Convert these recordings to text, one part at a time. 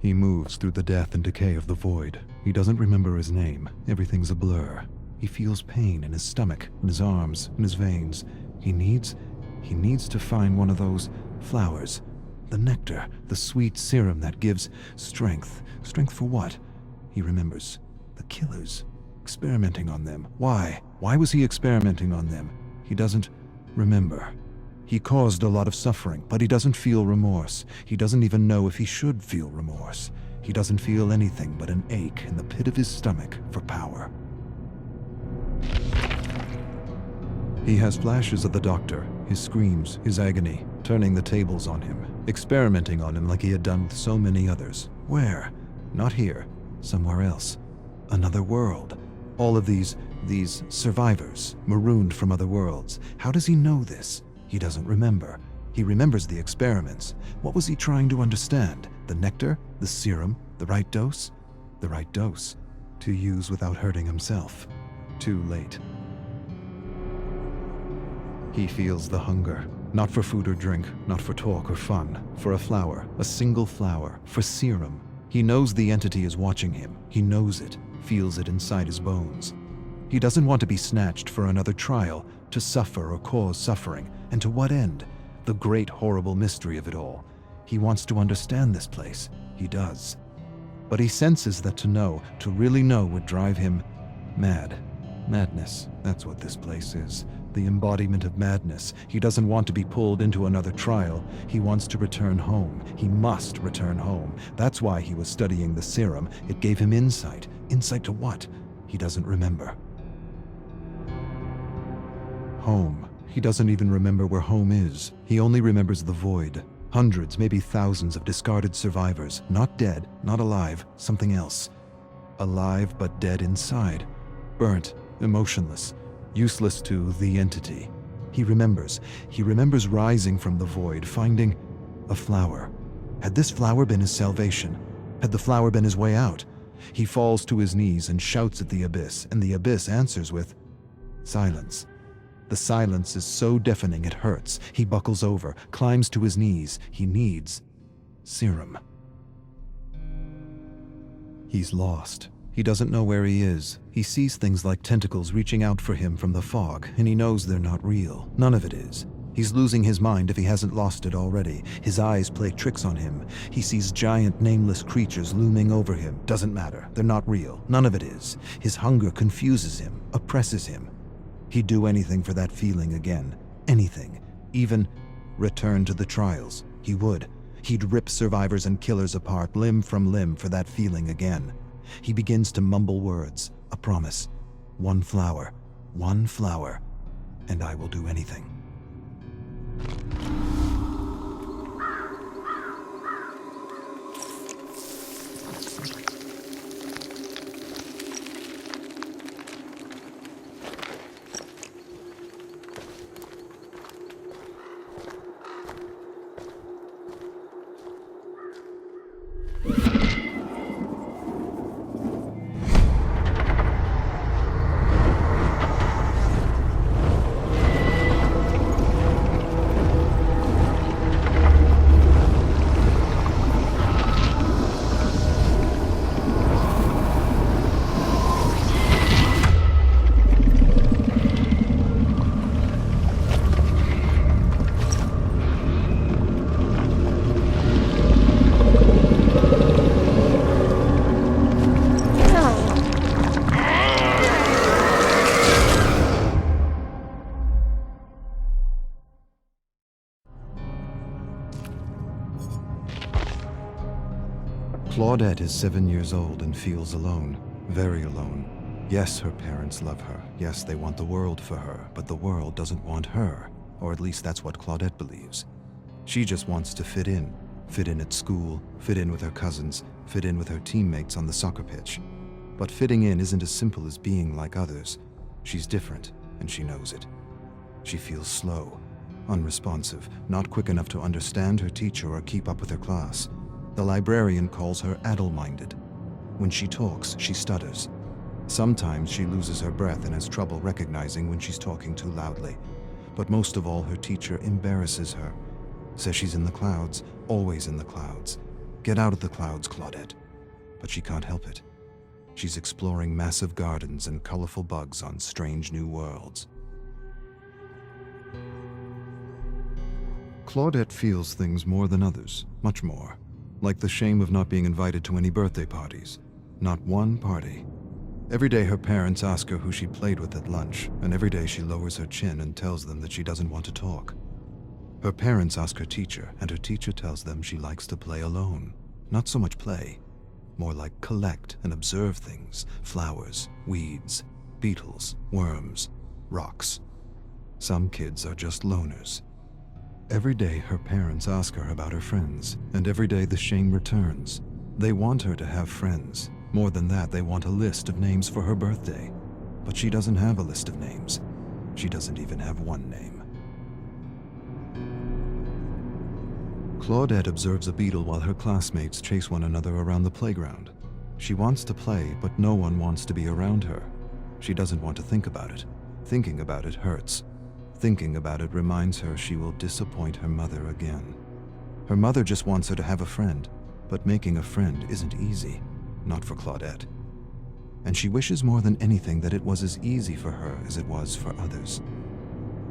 He moves through the death and decay of the void. He doesn't remember his name. Everything's a blur. He feels pain in his stomach, in his arms, in his veins. He needs to find one of those flowers. The nectar, the sweet serum that gives strength. Strength for what? He remembers. The killers. Experimenting on them. Why? Why was he experimenting on them? He doesn't remember. He caused a lot of suffering, but he doesn't feel remorse. He doesn't even know if he should feel remorse. He doesn't feel anything but an ache in the pit of his stomach for power. He has flashes of the doctor, his screams, his agony, turning the tables on him, experimenting on him like he had done with so many others. Where? Not here. Somewhere else. Another world. All of these survivors, marooned from other worlds. How does he know this? He doesn't remember. He remembers the experiments. What was he trying to understand? The nectar? The serum? The right dose? The right dose. To use without hurting himself. Too late. He feels the hunger. Not for food or drink, not for talk or fun. For a flower, a single flower, for serum. He knows the entity is watching him. He knows it, feels it inside his bones. He doesn't want to be snatched for another trial, to suffer or cause suffering. And to what end? The great horrible mystery of it all. He wants to understand this place. He does. But he senses that to know, to really know, would drive him mad. Madness, that's what this place is. The embodiment of madness. He doesn't want to be pulled into another trial. He wants to return home. He must return home. That's why he was studying the serum. It gave him insight. Insight to what? He doesn't remember. Home. He doesn't even remember where home is. He only remembers the void. Hundreds, maybe thousands of discarded survivors. Not dead, not alive, something else. Alive but dead inside. Burnt, emotionless, useless to the entity. He remembers. He remembers rising from the void, finding a flower. Had this flower been his salvation? Had the flower been his way out? He falls to his knees and shouts at the abyss, and the abyss answers with silence. The silence is so deafening it hurts. He buckles over, climbs to his knees. He needs serum. He's lost. He doesn't know where he is. He sees things like tentacles reaching out for him from the fog, and he knows they're not real. None of it is. He's losing his mind if he hasn't lost it already. His eyes play tricks on him. He sees giant, nameless creatures looming over him. Doesn't matter. They're not real. None of it is. His hunger confuses him, oppresses him. He'd do anything for that feeling again. Anything. Even return to the trials. He would. He'd rip survivors and killers apart, limb from limb, for that feeling again. He begins to mumble words. A promise. One flower, and I will do anything. Claudette is 7 years old and feels alone, very alone. Yes, her parents love her. Yes, they want the world for her, but the world doesn't want her. Or at least that's what Claudette believes. She just wants to fit in at school, fit in with her cousins, fit in with her teammates on the soccer pitch. But fitting in isn't as simple as being like others. She's different, and she knows it. She feels slow, unresponsive, not quick enough to understand her teacher or keep up with her class. The librarian calls her addle-minded. When she talks, she stutters. Sometimes she loses her breath and has trouble recognizing when she's talking too loudly. But most of all, her teacher embarrasses her. Says she's in the clouds, always in the clouds. Get out of the clouds, Claudette. But she can't help it. She's exploring massive gardens and colorful bugs on strange new worlds. Claudette feels things more than others, much more. Like the shame of not being invited to any birthday parties. Not one party. Every day her parents ask her who she played with at lunch, and every day she lowers her chin and tells them that she doesn't want to talk. Her parents ask her teacher, and her teacher tells them she likes to play alone. Not so much play, more like collect and observe things, flowers, weeds, beetles, worms, rocks. Some kids are just loners. Every day her parents ask her about her friends, and every day the shame returns. They want her to have friends. More than that, they want a list of names for her birthday. But she doesn't have a list of names. She doesn't even have one name. Claudette observes a beetle while her classmates chase one another around the playground. She wants to play, but no one wants to be around her. She doesn't want to think about it. Thinking about it hurts. Thinking about it reminds her she will disappoint her mother again. Her mother just wants her to have a friend, but making a friend isn't easy. Not for Claudette. And she wishes more than anything that it was as easy for her as it was for others.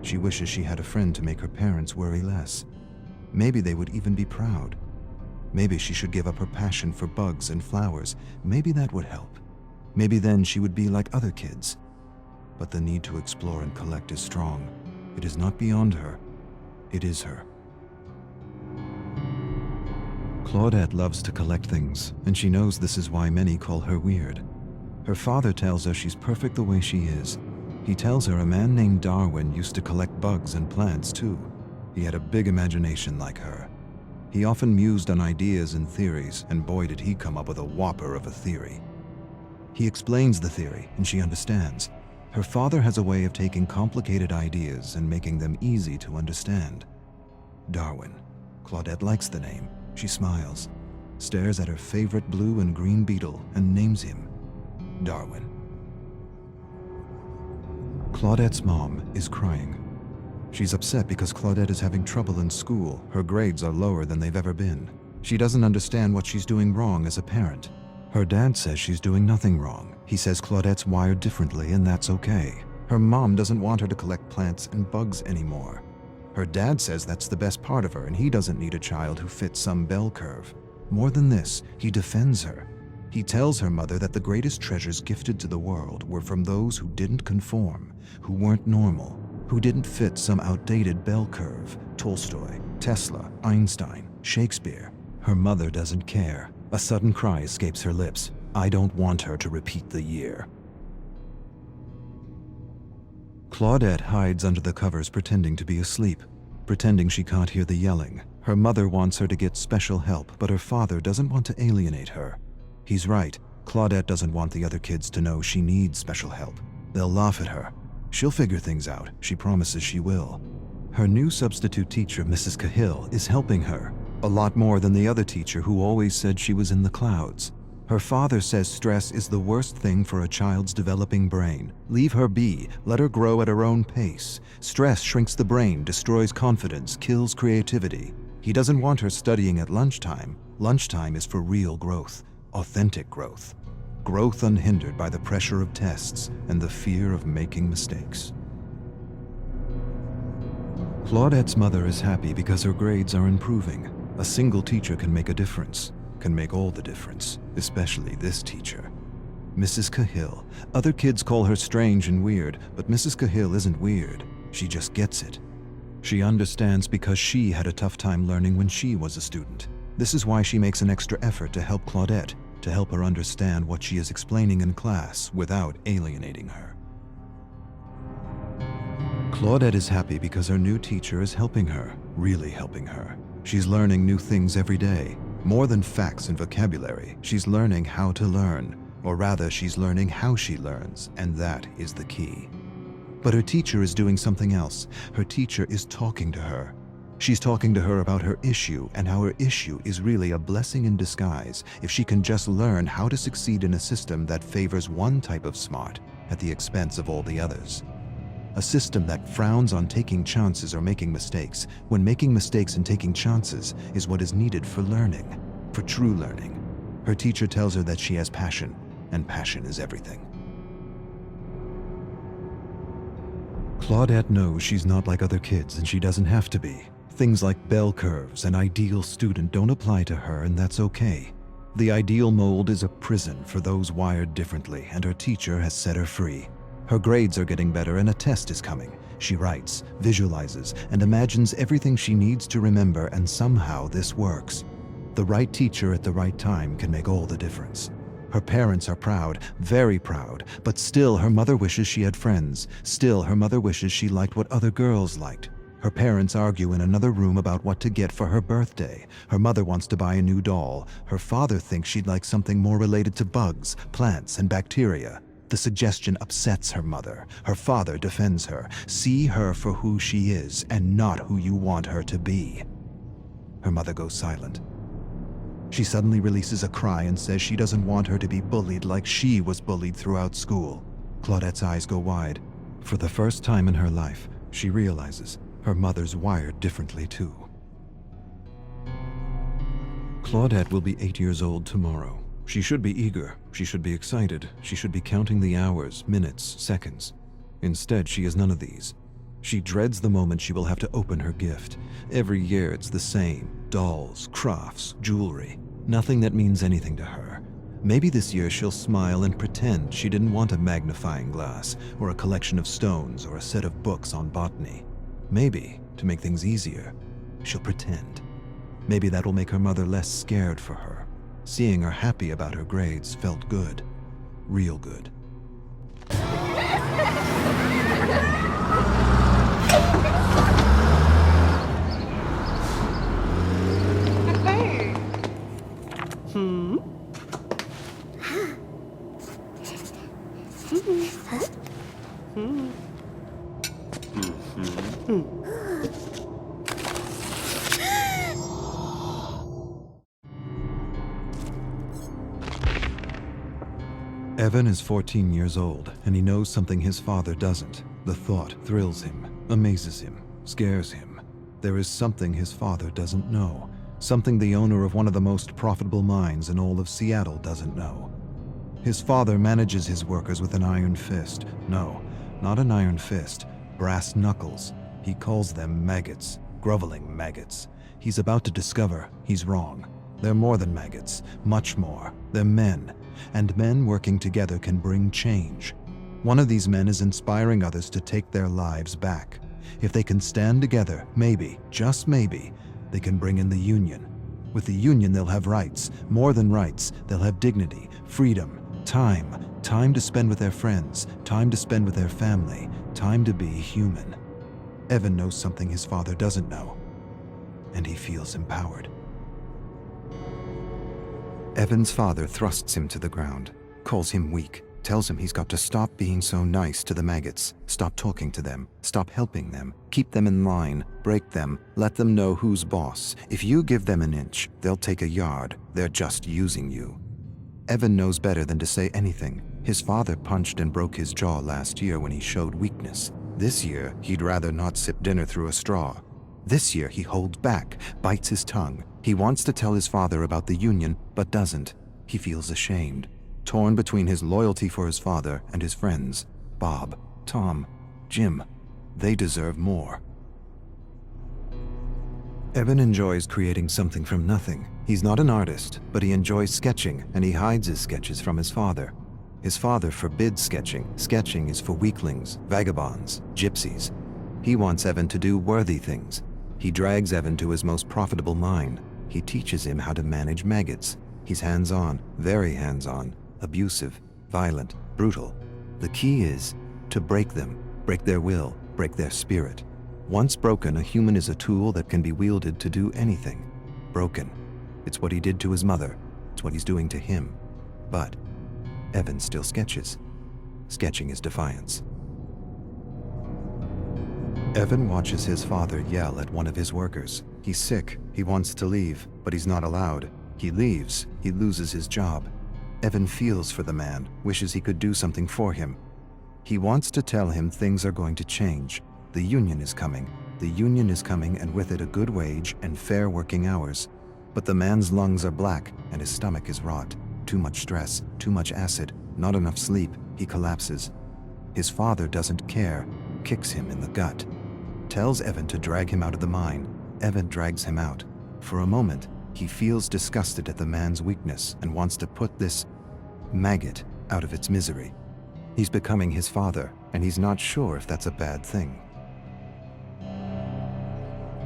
She wishes she had a friend to make her parents worry less. Maybe they would even be proud. Maybe she should give up her passion for bugs and flowers. Maybe that would help. Maybe then she would be like other kids. But the need to explore and collect is strong. It is not beyond her. It is her. Claudette loves to collect things, and she knows this is why many call her weird. Her father tells her she's perfect the way she is. He tells her a man named Darwin used to collect bugs and plants too. He had a big imagination like her. He often mused on ideas and theories, and boy did he come up with a whopper of a theory. He explains the theory, and she understands. Her father has a way of taking complicated ideas and making them easy to understand. Darwin. Claudette likes the name. She smiles, stares at her favorite blue and green beetle, and names him Darwin. Claudette's mom is crying. She's upset because Claudette is having trouble in school. Her grades are lower than they've ever been. She doesn't understand what she's doing wrong as a parent. Her dad says she's doing nothing wrong. He says Claudette's wired differently, and that's okay. Her mom doesn't want her to collect plants and bugs anymore. Her dad says that's the best part of her, and he doesn't need a child who fits some bell curve. More than this, he defends her. He tells her mother that the greatest treasures gifted to the world were from those who didn't conform, who weren't normal, who didn't fit some outdated bell curve. Tolstoy, Tesla, Einstein, Shakespeare. Her mother doesn't care. A sudden cry escapes her lips. I don't want her to repeat the year. Claudette hides under the covers pretending to be asleep, pretending she can't hear the yelling. Her mother wants her to get special help, but her father doesn't want to alienate her. He's right. Claudette doesn't want the other kids to know she needs special help. They'll laugh at her. She'll figure things out. She promises she will. Her new substitute teacher, Mrs. Cahill, is helping her. A lot more than the other teacher who always said she was in the clouds. Her father says stress is the worst thing for a child's developing brain. Leave her be. Let her grow at her own pace. Stress shrinks the brain, destroys confidence, kills creativity. He doesn't want her studying at lunchtime. Lunchtime is for real growth, authentic growth. Growth unhindered by the pressure of tests and the fear of making mistakes. Claudette's mother is happy because her grades are improving. A single teacher can make a difference. Can make all the difference, especially this teacher. Mrs. Cahill. Other kids call her strange and weird, but Mrs. Cahill isn't weird. She just gets it. She understands because she had a tough time learning when she was a student. This is why she makes an extra effort to help Claudette, to help her understand what she is explaining in class without alienating her. Claudette is happy because her new teacher is helping her, really helping her. She's learning new things every day. More than facts and vocabulary, she's learning how to learn, or rather, she's learning how she learns, and that is the key. But her teacher is doing something else. Her teacher is talking to her. She's talking to her about her issue, and how her issue is really a blessing in disguise if she can just learn how to succeed in a system that favors one type of smart at the expense of all the others. A system that frowns on taking chances or making mistakes, when making mistakes and taking chances is what is needed for learning. for true learning. Her teacher tells her that she has passion, and passion is everything. Claudette knows she's not like other kids and she doesn't have to be. Things like bell curves and ideal student don't apply to her, and that's okay. The ideal mold is a prison for those wired differently, and her teacher has set her free. Her grades are getting better and a test is coming. She writes, visualizes, and imagines everything she needs to remember, and somehow this works. The right teacher at the right time can make all the difference. Her parents are proud, very proud, but still her mother wishes she had friends. Still her mother wishes she liked what other girls liked. Her parents argue in another room about what to get for her birthday. Her mother wants to buy a new doll. Her father thinks she'd like something more related to bugs, plants, and bacteria. The suggestion upsets her mother. Her father defends her. See her for who she is and not who you want her to be. Her mother goes silent. She suddenly releases a cry and says she doesn't want her to be bullied like she was bullied throughout school. Claudette's eyes go wide. For the first time in her life, she realizes her mother's wired differently too. Claudette will be 8 years old tomorrow. She should be eager. She should be excited. She should be counting the hours, minutes, seconds. Instead, she is none of these. She dreads the moment she will have to open her gift. Every year it's the same. Dolls, crafts, jewelry. Nothing that means anything to her. Maybe this year she'll smile and pretend she didn't want a magnifying glass, or a collection of stones, or a set of books on botany. Maybe, to make things easier, she'll pretend. Maybe that'll make her mother less scared for her. Seeing her happy about her grades felt good. Real good. Evan is 14 years old, and he knows something his father doesn't. The thought thrills him, amazes him, scares him. There is something his father doesn't know, something the owner of one of the most profitable mines in all of Seattle doesn't know. His father manages his workers with an iron fist. No, not an iron fist, brass knuckles. He calls them maggots, groveling maggots. He's about to discover he's wrong. They're more than maggots, much more. They're men, and men working together can bring change. One of these men is inspiring others to take their lives back. If they can stand together, maybe, just maybe, they can bring in the union. With the union, they'll have rights, more than rights. They'll have dignity, freedom, time to spend with their friends, time to spend with their family, time to be human. Evan knows something his father doesn't know, and he feels empowered. Evan's father thrusts him to the ground, calls him weak, tells him he's got to stop being so nice to the maggots, stop talking to them, stop helping them, keep them in line, break them, let them know who's boss. If you give them an inch, they'll take a yard. They're just using you. Evan knows better than to say anything. His father punched and broke his jaw last year when he showed weakness. This year, he'd rather not sip dinner through a straw. This year, he holds back, bites his tongue. He wants to tell his father about the union, but doesn't. He feels ashamed, torn between his loyalty for his father and his friends. Bob, Tom, Jim, they deserve more. Evan enjoys creating something from nothing. He's not an artist, but he enjoys sketching, and he hides his sketches from his father. His father forbids sketching. Sketching is for weaklings, vagabonds, gypsies. He wants Evan to do worthy things. He drags Evan to his most profitable mine. He teaches him how to manage maggots. He's hands-on, very hands-on, abusive, violent, brutal. The key is to break them, break their will, break their spirit. Once broken, a human is a tool that can be wielded to do anything. Broken. It's what he did to his mother. It's what he's doing to him. But Evan still sketches. Sketching is defiance. Evan watches his father yell at one of his workers. He's sick. He wants to leave, but he's not allowed. He leaves. He loses his job. Evan feels for the man, wishes he could do something for him. He wants to tell him things are going to change. The union is coming. The union is coming, and with it a good wage and fair working hours. But the man's lungs are black and his stomach is rot. Too much stress, too much acid, not enough sleep. He collapses. His father doesn't care, kicks him in the gut. Tells Evan to drag him out of the mine. Evan drags him out. For a moment, he feels disgusted at the man's weakness and wants to put this maggot out of its misery. He's becoming his father, and he's not sure if that's a bad thing.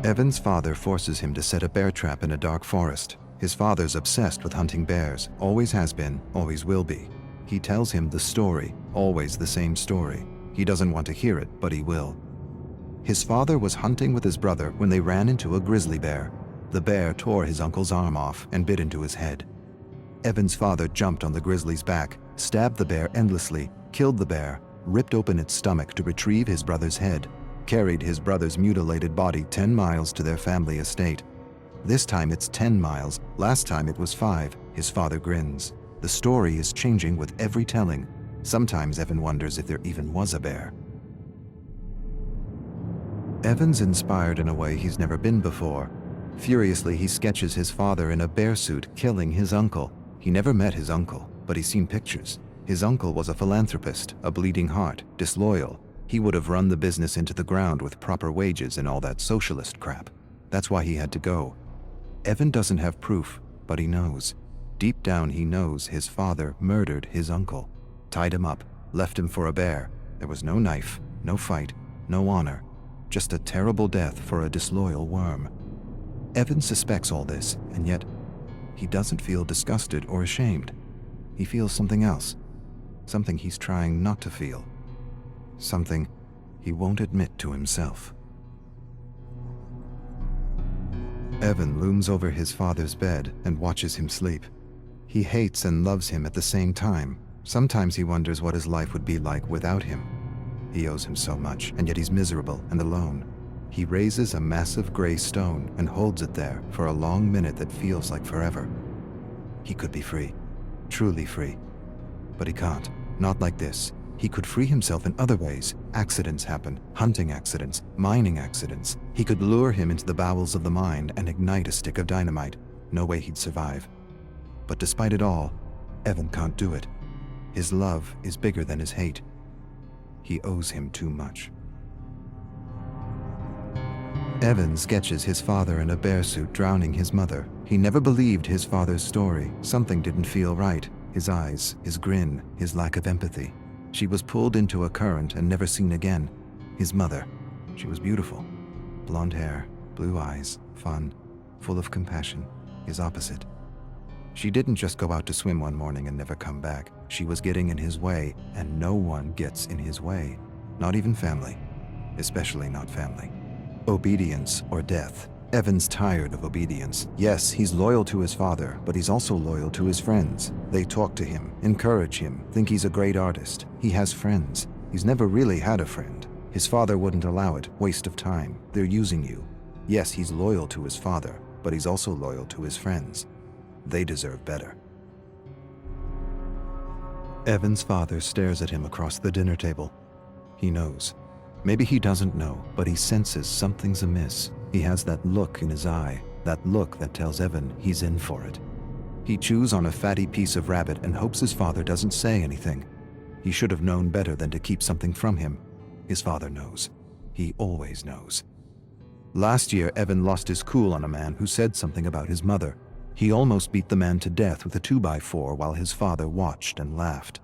Evan's father forces him to set a bear trap in a dark forest. His father's obsessed with hunting bears, always has been, always will be. He tells him the story, always the same story. He doesn't want to hear it, but he will. His father was hunting with his brother when they ran into a grizzly bear. The bear tore his uncle's arm off and bit into his head. Evan's father jumped on the grizzly's back, stabbed the bear endlessly, killed the bear, ripped open its stomach to retrieve his brother's head, carried his brother's mutilated body 10 miles to their family estate. This time it's 10 miles, last time it was 5, his father grins. The story is changing with every telling. Sometimes Evan wonders if there even was a bear. Evan's inspired in a way he's never been before. Furiously, he sketches his father in a bear suit killing his uncle. He never met his uncle, but he's seen pictures. His uncle was a philanthropist, a bleeding heart, disloyal. He would have run the business into the ground with proper wages and all that socialist crap. That's why he had to go. Evan doesn't have proof, but he knows. Deep down he knows his father murdered his uncle, tied him up, left him for a bear. There was no knife, no fight, no honor, just a terrible death for a disloyal worm. Evan suspects all this, and yet he doesn't feel disgusted or ashamed. He feels something else, something he's trying not to feel, something he won't admit to himself. Evan looms over his father's bed and watches him sleep. He hates and loves him at the same time. Sometimes he wonders what his life would be like without him. He owes him so much, and yet he's miserable and alone. He raises a massive gray stone and holds it there for a long minute that feels like forever. He could be free, truly free. But he can't, not like this. He could free himself in other ways. Accidents happen, hunting accidents, mining accidents. He could lure him into the bowels of the mine and ignite a stick of dynamite. No way he'd survive. But despite it all, Evan can't do it. His love is bigger than his hate. He owes him too much. Evan sketches his father in a bear suit drowning his mother. He never believed his father's story. Something didn't feel right. His eyes, his grin, his lack of empathy. She was pulled into a current and never seen again. His mother, she was beautiful. Blonde hair, blue eyes, fun, full of compassion. His opposite. She didn't just go out to swim one morning and never come back. She was getting in his way, and no one gets in his way. Not even family. Especially not family. Obedience or death. Evan's tired of obedience. Yes, he's loyal to his father, but he's also loyal to his friends. They talk to him, encourage him, think he's a great artist. He has friends. He's never really had a friend. His father wouldn't allow it. Waste of time. They're using you. Yes, he's loyal to his father, but he's also loyal to his friends. They deserve better. Evan's father stares at him across the dinner table. He knows. Maybe he doesn't know, but he senses something's amiss. He has that look in his eye, that look that tells Evan he's in for it. He chews on a fatty piece of rabbit and hopes his father doesn't say anything. He should have known better than to keep something from him. His father knows. He always knows. Last year, Evan lost his cool on a man who said something about his mother. He almost beat the man to death with a 2x4 while his father watched and laughed.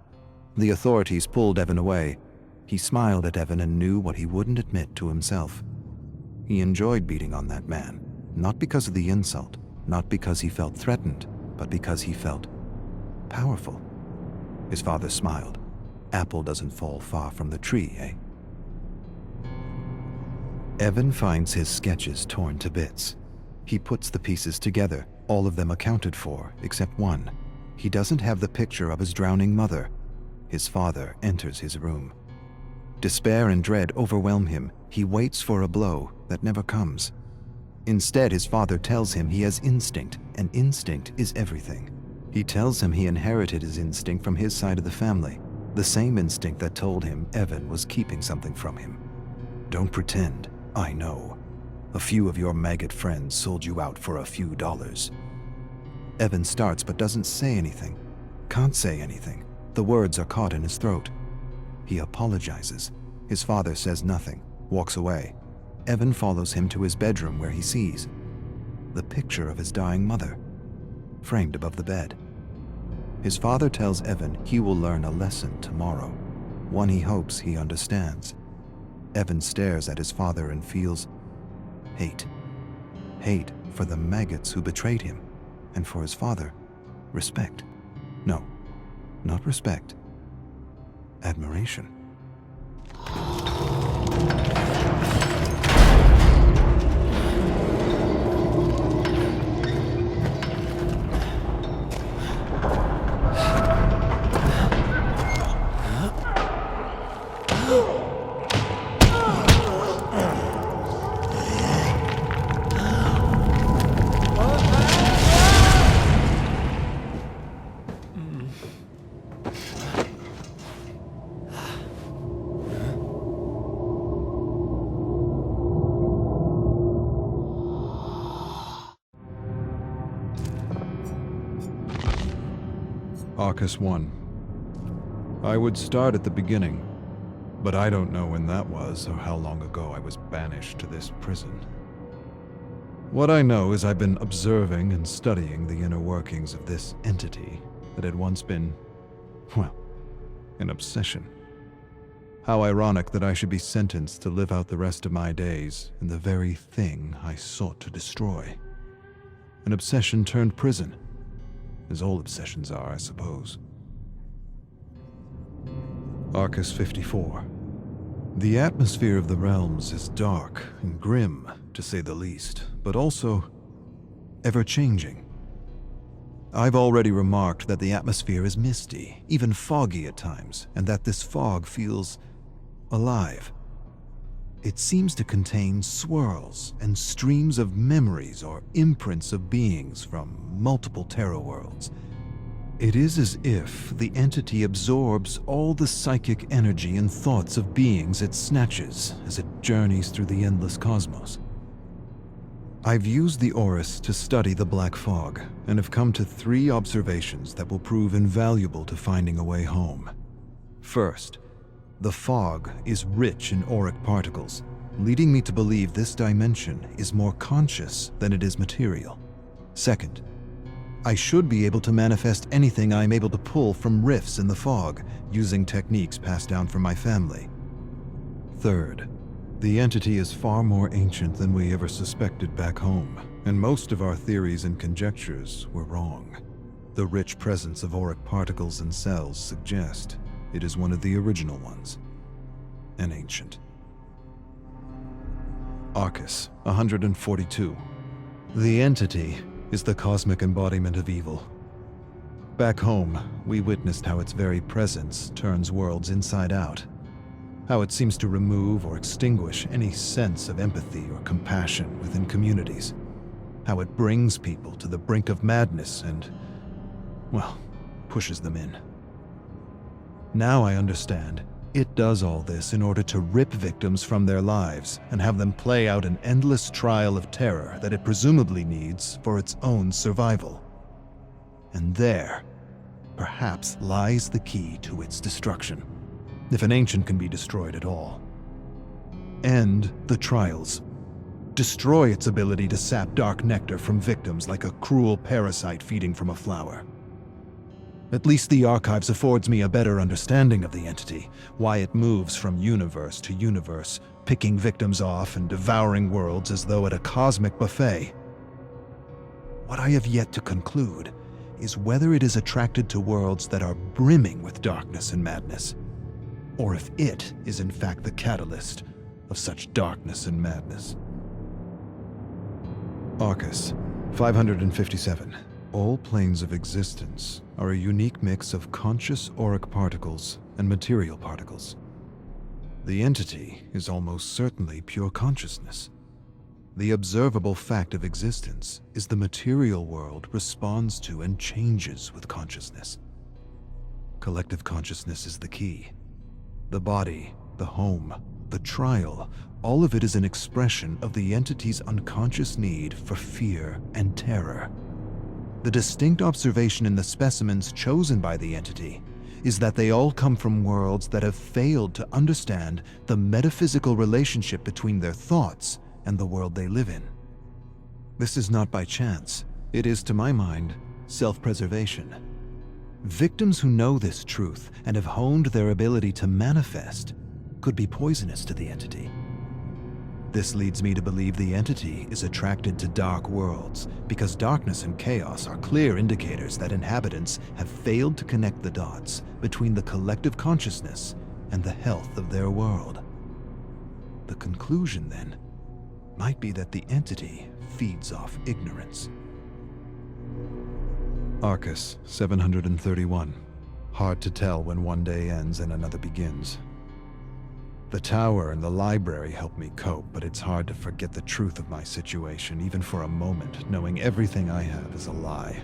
The authorities pulled Evan away. He smiled at Evan and knew what he wouldn't admit to himself. He enjoyed beating on that man, not because of the insult, not because he felt threatened, but because he felt powerful. His father smiled. Apple doesn't fall far from the tree, eh? Evan finds his sketches torn to bits. He puts the pieces together, all of them accounted for, except one. He doesn't have the picture of his drowning mother. His father enters his room. Despair and dread overwhelm him. He waits for a blow that never comes. Instead, his father tells him he has instinct, and instinct is everything. He tells him he inherited his instinct from his side of the family, the same instinct that told him Evan was keeping something from him. Don't pretend, I know. A few of your maggot friends sold you out for a few dollars. Evan starts but doesn't say anything. Can't say anything. The words are caught in his throat. He apologizes. His father says nothing, walks away. Evan follows him to his bedroom where he sees the picture of his dying mother, framed above the bed. His father tells Evan he will learn a lesson tomorrow, one he hopes he understands. Evan stares at his father and feels hate. Hate for the maggots who betrayed him, and for his father, respect. No, not respect. Admiration. Arcus 1. I would start at the beginning, but I don't know when that was or how long ago I was banished to this prison. What I know is I've been observing and studying the inner workings of this entity that had once been, well, an obsession. How ironic that I should be sentenced to live out the rest of my days in the very thing I sought to destroy. An obsession turned prison. As all obsessions are, I suppose. Arcus 54. The atmosphere of the realms is dark and grim, to say the least, but also ever-changing. I've already remarked that the atmosphere is misty, even foggy at times, and that this fog feels alive. It seems to contain swirls and streams of memories or imprints of beings from multiple terror worlds. It is as if the entity absorbs all the psychic energy and thoughts of beings it snatches as it journeys through the endless cosmos. I've used the Oris to study the black fog and have come to 3 observations that will prove invaluable to finding a way home. First, the fog is rich in auric particles, leading me to believe this dimension is more conscious than it is material. Second, I should be able to manifest anything I'm able to pull from rifts in the fog, using techniques passed down from my family. Third, the entity is far more ancient than we ever suspected back home, and most of our theories and conjectures were wrong. The rich presence of auric particles and cells suggest it is one of the original ones, an ancient. Arcus 142. The entity is the cosmic embodiment of evil. Back home, we witnessed how its very presence turns worlds inside out, how it seems to remove or extinguish any sense of empathy or compassion within communities, how it brings people to the brink of madness and, well, pushes them in. Now I understand. It does all this in order to rip victims from their lives and have them play out an endless trial of terror that it presumably needs for its own survival. And there, perhaps, lies the key to its destruction, if an ancient can be destroyed at all. End the trials. Destroy its ability to sap dark nectar from victims like a cruel parasite feeding from a flower. At least the archives affords me a better understanding of the entity, why it moves from universe to universe, picking victims off and devouring worlds as though at a cosmic buffet. What I have yet to conclude is whether it is attracted to worlds that are brimming with darkness and madness, or if it is in fact the catalyst of such darkness and madness. Arcus 557. All planes of existence are a unique mix of conscious auric particles and material particles. The entity is almost certainly pure consciousness. The observable fact of existence is the material world responds to and changes with consciousness. Collective consciousness is the key. The body, the home, the trial, all of it is an expression of the entity's unconscious need for fear and terror. The distinct observation in the specimens chosen by the entity is that they all come from worlds that have failed to understand the metaphysical relationship between their thoughts and the world they live in. This is not by chance. It is, to my mind, self-preservation. Victims who know this truth and have honed their ability to manifest could be poisonous to the entity. This leads me to believe the entity is attracted to dark worlds because darkness and chaos are clear indicators that inhabitants have failed to connect the dots between the collective consciousness and the health of their world. The conclusion, then, might be that the entity feeds off ignorance. Arcus 731. Hard to tell when one day ends and another begins. The tower and the library help me cope, but it's hard to forget the truth of my situation, even for a moment, knowing everything I have is a lie.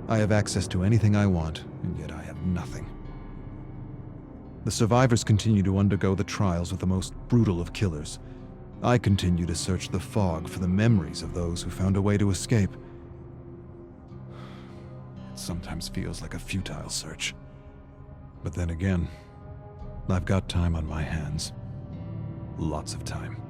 I have access to anything I want, and yet I have nothing. The survivors continue to undergo the trials with the most brutal of killers. I continue to search the fog for the memories of those who found a way to escape. It sometimes feels like a futile search. But then again, I've got time on my hands. Lots of time.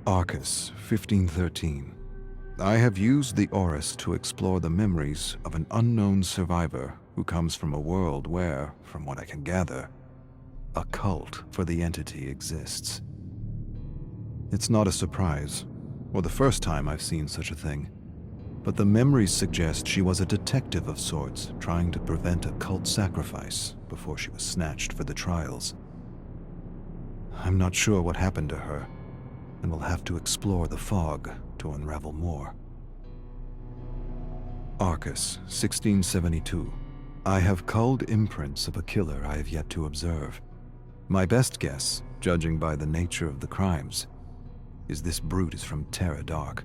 Arcus 1513. I have used the Orus to explore the memories of an unknown survivor who comes from a world where, from what I can gather, a cult for the entity exists. It's not a surprise, or the first time I've seen such a thing, but the memories suggest she was a detective of sorts trying to prevent a cult sacrifice before she was snatched for the trials. I'm not sure what happened to her, and will have to explore the fog to unravel more. Arcus 1672. I have culled imprints of a killer I have yet to observe. My best guess, judging by the nature of the crimes, is this brute is from Terra Dark.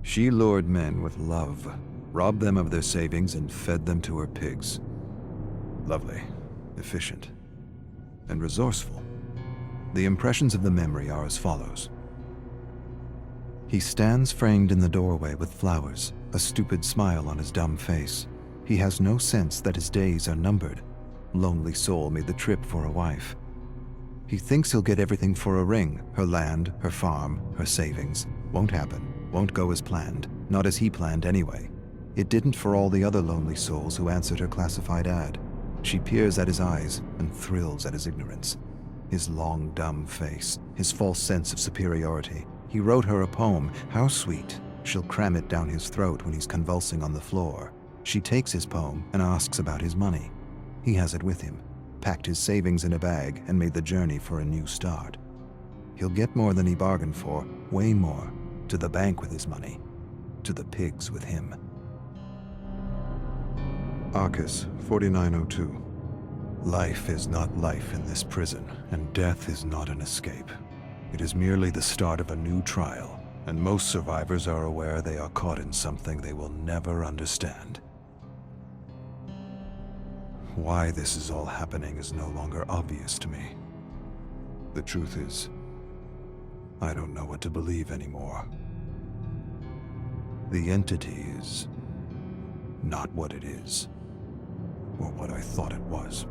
She lured men with love, robbed them of their savings, and fed them to her pigs. Lovely, efficient, and resourceful. The impressions of the memory are as follows. He stands framed in the doorway with flowers, a stupid smile on his dumb face. He has no sense that his days are numbered. Lonely soul made the trip for a wife. He thinks he'll get everything for a ring, her land, her farm, her savings. Won't happen, won't go as planned, not as he planned anyway. It didn't for all the other lonely souls who answered her classified ad. She peers at his eyes and thrills at his ignorance. His long, dumb face, his false sense of superiority. He wrote her a poem. How sweet. She'll cram it down his throat when he's convulsing on the floor. She takes his poem and asks about his money. He has it with him, packed his savings in a bag, and made the journey for a new start. He'll get more than he bargained for, way more, to the bank with his money, to the pigs with him. Arcus 4902. Life is not life in this prison, and death is not an escape. It is merely the start of a new trial, and most survivors are aware they are caught in something they will never understand. Why this is all happening is no longer obvious to me. The truth is, I don't know what to believe anymore. The entity is not what it is, or what I thought it was.